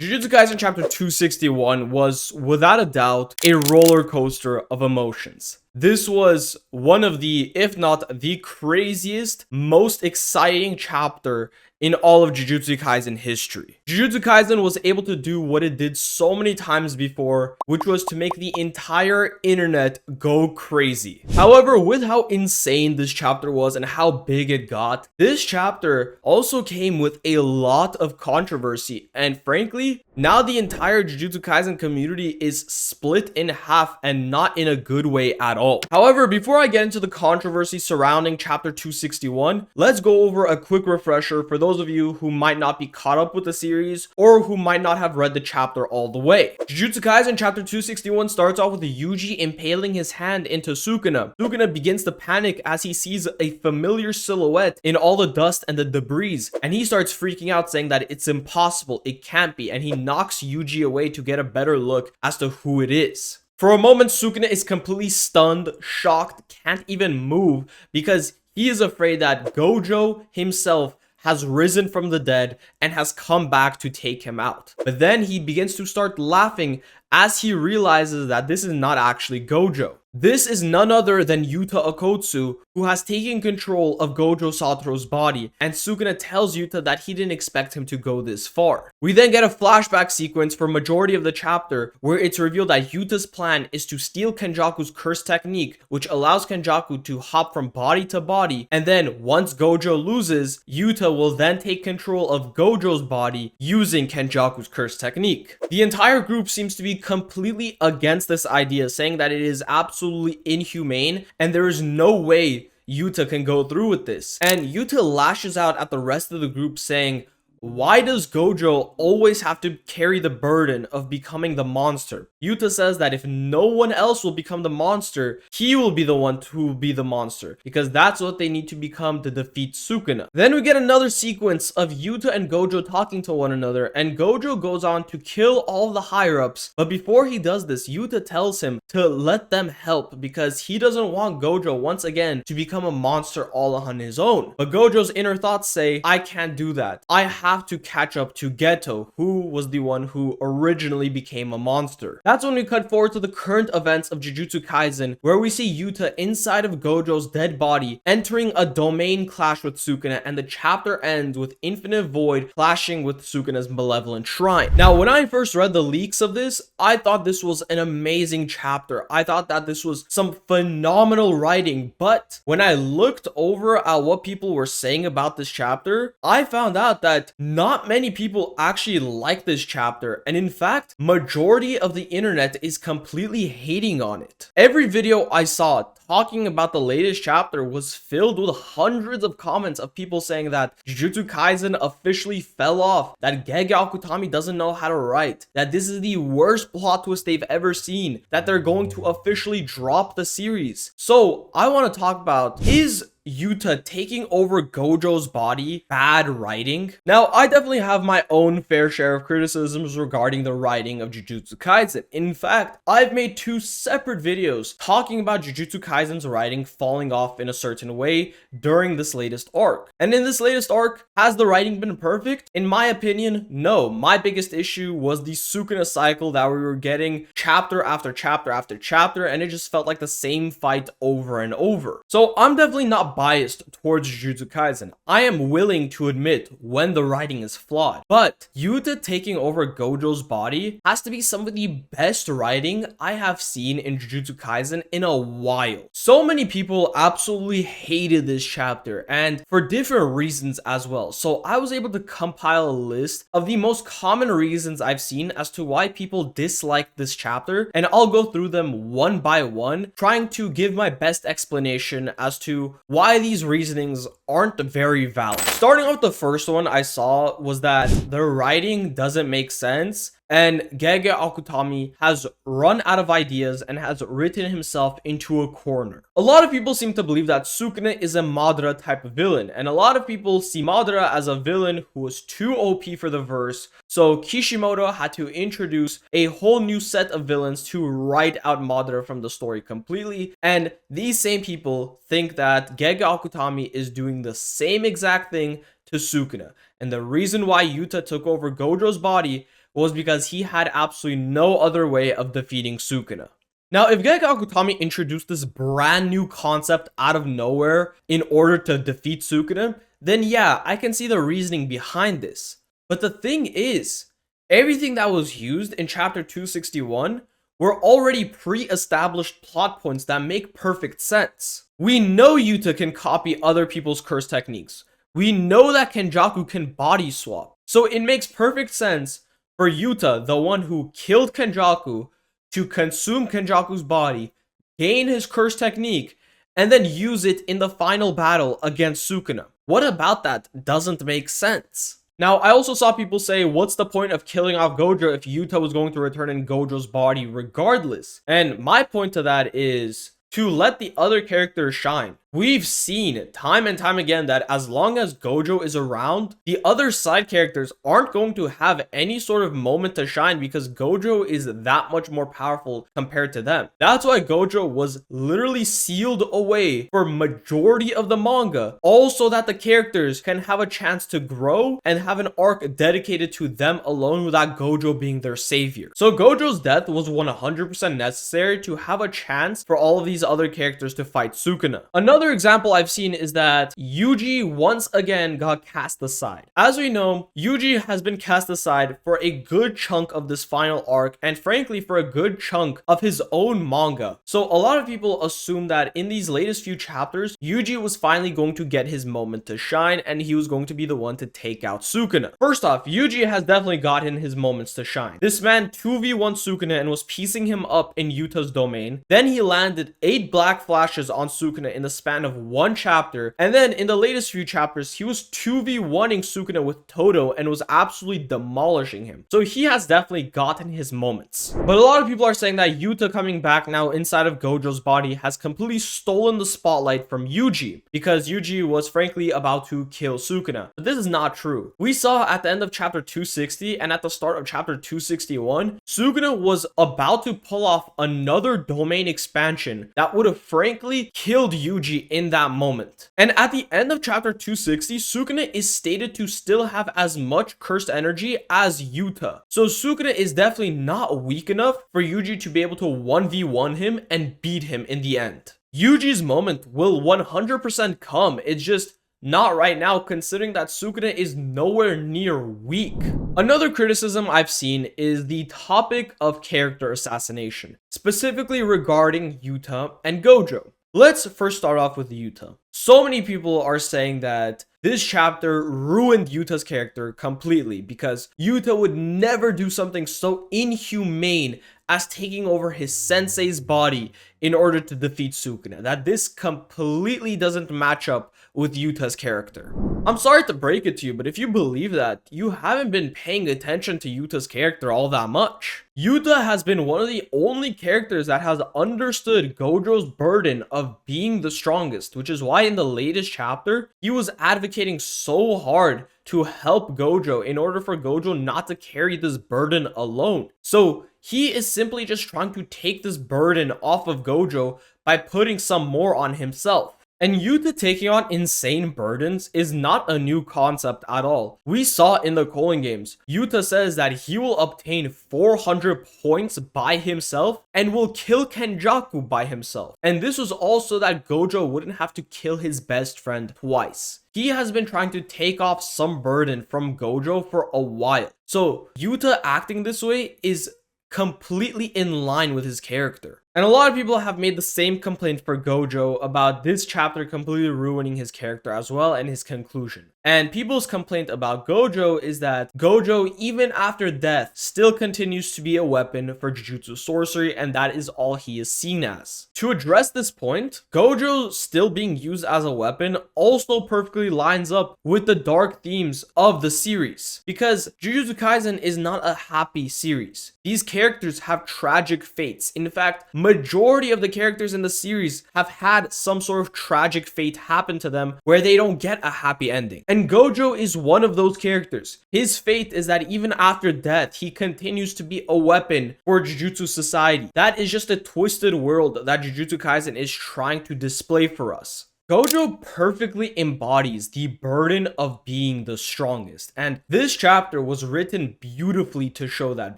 Jujutsu Kaisen chapter 261 was, without a doubt, a roller coaster of emotions. This was one of the, if not the craziest, most exciting chapter in all of Jujutsu Kaisen history. Jujutsu Kaisen was able to do what it did so many times before, which was to make the entire internet go crazy. However, with how insane this chapter was and how big it got, this chapter also came with a lot of controversy, and frankly, now the entire Jujutsu Kaisen community is split in half and not in a good way at all. However, before I get into the controversy surrounding chapter 261, let's go over a quick refresher for those of you who might not be caught up with the series or who might not have read the chapter all the way. Jujutsu Kaisen chapter 261 starts off with Yuji impaling his hand into Sukuna. Sukuna begins to panic as he sees a familiar silhouette in all the dust and the debris, and he starts freaking out, saying that it's impossible, it can't be, and he knocks Yuji away to get a better look as to who it is. For a moment, Sukuna is completely stunned, shocked, can't even move because he is afraid that Gojo himself has risen from the dead and has come back to take him out. But then he begins to start laughing as he realizes that this is not actually Gojo. This is none other than Yuta Okotsu, who has taken control of Gojo Satoru's body, and Sukuna tells Yuta that he didn't expect him to go this far. We then get a flashback sequence for majority of the chapter where it's revealed that Yuta's plan is to steal Kenjaku's curse technique, which allows Kenjaku to hop from body to body, and then once Gojo loses, Yuta will then take control of Gojo's body using Kenjaku's curse technique. The entire group seems to be completely against this idea, saying that it is absolutely inhumane and there is no way Yuta can go through with this. And Yuta lashes out at the rest of the group, saying, why does Gojo always have to carry the burden of becoming the monster? Yuta says that if no one else will become the monster, he will be the one who will be the monster, because that's what they need to become to defeat Sukuna. Then we get another sequence of Yuta and Gojo talking to one another, and Gojo goes on to kill all the higher-ups, but before he does this, Yuta tells him to let them help because he doesn't want Gojo once again to become a monster all on his own. But Gojo's inner thoughts say, I can't do that. I have to catch up to Geto, who was the one who originally became a monster. That's when we cut forward to the current events of Jujutsu Kaisen, where we see Yuta inside of Gojo's dead body, entering a domain clash with Sukuna, and the chapter ends with Infinite Void clashing with Sukuna's malevolent shrine. Now, when I first read the leaks of this, I thought this was an amazing chapter. I thought that this was some phenomenal writing, but when I looked over at what people were saying about this chapter, I found out that not many people actually like this chapter, and in fact, majority of the internet is completely hating on it. Every video I saw talking about the latest chapter was filled with hundreds of comments of people saying that Jujutsu Kaisen officially fell off, that Gege Akutami doesn't know how to write, that this is the worst plot twist they've ever seen, that they're going to officially drop the series. So I want to talk about, is Yuta taking over Gojo's body bad writing? Now, I definitely have my own fair share of criticisms regarding the writing of Jujutsu Kaisen. In fact, I've made two separate videos talking about Jujutsu Kaisen's writing falling off in a certain way during this latest arc. And in this latest arc, has the writing been perfect? In my opinion, no. My biggest issue was the Sukuna cycle that we were getting chapter after chapter after chapter, and it just felt like the same fight over and over. So I'm definitely not biased towards Jujutsu Kaisen. I am willing to admit when the writing is flawed, but Yuta taking over Gojo's body has to be some of the best writing I have seen in Jujutsu Kaisen in a while. So many people absolutely hated this chapter, and for different reasons as well. So I was able to compile a list of the most common reasons I've seen as to why people dislike this chapter, and I'll go through them one by one, trying to give my best explanation as to why these reasonings aren't very valid. Starting off, the first one I saw was that the writing doesn't make sense, and Gege Akutami has run out of ideas and has written himself into a corner. A lot of people seem to believe that Sukuna is a Madara type of villain, and a lot of people see Madara as a villain who was too OP for the verse, so Kishimoto had to introduce a whole new set of villains to write out Madara from the story completely, and these same people think that Gege Akutami is doing the same exact thing to Sukuna. And the reason why Yuta took over Gojo's body was because he had absolutely no other way of defeating Sukuna. Now, if Gege Akutami introduced this brand new concept out of nowhere in order to defeat Sukuna, then yeah, I can see the reasoning behind this. But the thing is, everything that was used in chapter 261 were already pre-established plot points that make perfect sense. We know Yuta can copy other people's curse techniques. We know that Kenjaku can body swap. So it makes perfect sense for Yuta, the one who killed Kenjaku, to consume Kenjaku's body, gain his curse technique, and then use it in the final battle against Sukuna. What about that doesn't make sense? Now, I also saw people say, what's the point of killing off Gojo if Yuta was going to return in Gojo's body regardless? And my point to that is to let the other characters shine. We've seen time and time again that as long as Gojo is around, the other side characters aren't going to have any sort of moment to shine because Gojo is that much more powerful compared to them. That's why Gojo was literally sealed away for majority of the manga, also that the characters can have a chance to grow and have an arc dedicated to them alone without Gojo being their savior. So Gojo's death was 100% necessary to have a chance for all of these other characters to fight Sukuna. Another example I've seen is that Yuji once again got cast aside. As we know, Yuji has been cast aside for a good chunk of this final arc and frankly for a good chunk of his own manga. So a lot of people assume that in these latest few chapters, Yuji was finally going to get his moment to shine and he was going to be the one to take out Sukuna. First off, Yuji has definitely gotten his moments to shine. This man 2v1 Sukuna and was piecing him up in Yuta's domain. Then he landed 8 black flashes on Sukuna in the span of one chapter, and then in the latest few chapters he was 2v1ing Sukuna with Todo and was absolutely demolishing him. So he has definitely gotten his moments. But a lot of people are saying that Yuta coming back now inside of Gojo's body has completely stolen the spotlight from Yuji because Yuji was frankly about to kill Sukuna. But this is not true. We saw at the end of chapter 260 and at the start of chapter 261, Sukuna was about to pull off another domain expansion that would have frankly killed Yuji in that moment. And at the end of chapter 260, Sukuna is stated to still have as much cursed energy as Yuta. So Sukuna is definitely not weak enough for Yuji to be able to 1v1 him and beat him in the end. Yuji's moment will 100% come. It's just not right now, considering that Sukuna is nowhere near weak. Another criticism I've seen is the topic of character assassination, specifically regarding Yuta and Gojo. Let's first start off with Yuta. So many people are saying that this chapter ruined Yuta's character completely because Yuta would never do something so inhumane as taking over his sensei's body in order to defeat Sukuna. That this completely doesn't match up with Yuta's character. I'm sorry to break it to you, but if you believe that, you haven't been paying attention to Yuta's character all that much. Yuta has been one of the only characters that has understood Gojo's burden of being the strongest, which is why in the latest chapter, he was advocating so hard to help Gojo in order for Gojo not to carry this burden alone. So he is simply just trying to take this burden off of Gojo by putting some more on himself. And Yuta taking on insane burdens is not a new concept at all. We saw in the Colon games, Yuta says that he will obtain 400 points by himself and will kill Kenjaku by himself. And this was also that Gojo wouldn't have to kill his best friend twice. He has been trying to take off some burden from Gojo for a while. So Yuta acting this way is completely in line with his character. And a lot of people have made the same complaint for Gojo about this chapter completely ruining his character as well and his conclusion. And people's complaint about Gojo is that Gojo, even after death, still continues to be a weapon for Jujutsu sorcery, and that is all he is seen as. To address this point, Gojo still being used as a weapon also perfectly lines up with the dark themes of the series, because Jujutsu Kaisen is not a happy series. These characters have tragic fates. In fact, majority of the characters in the series have had some sort of tragic fate happen to them where they don't get a happy ending. And Gojo is one of those characters. His fate is that even after death, he continues to be a weapon for Jujutsu society. That is just a twisted world that Jujutsu Kaisen is trying to display for us. Gojo perfectly embodies the burden of being the strongest, and this chapter was written beautifully to show that,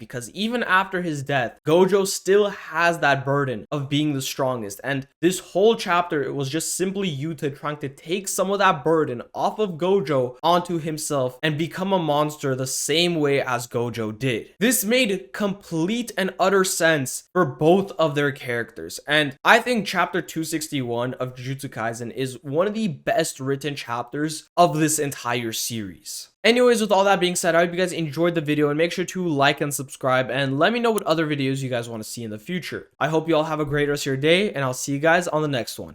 because even after his death, Gojo still has that burden of being the strongest, and this whole chapter, it was just simply Yuta trying to take some of that burden off of Gojo onto himself and become a monster the same way as Gojo did. This made complete and utter sense for both of their characters, and I think chapter 261 of Jujutsu Kaisen is one of the best written chapters of this entire series. Anyways, with all that being said, I hope you guys enjoyed the video, and make sure to like and subscribe and let me know what other videos you guys want to see in the future. I hope you all have a great rest of your day, and I'll see you guys on the next one.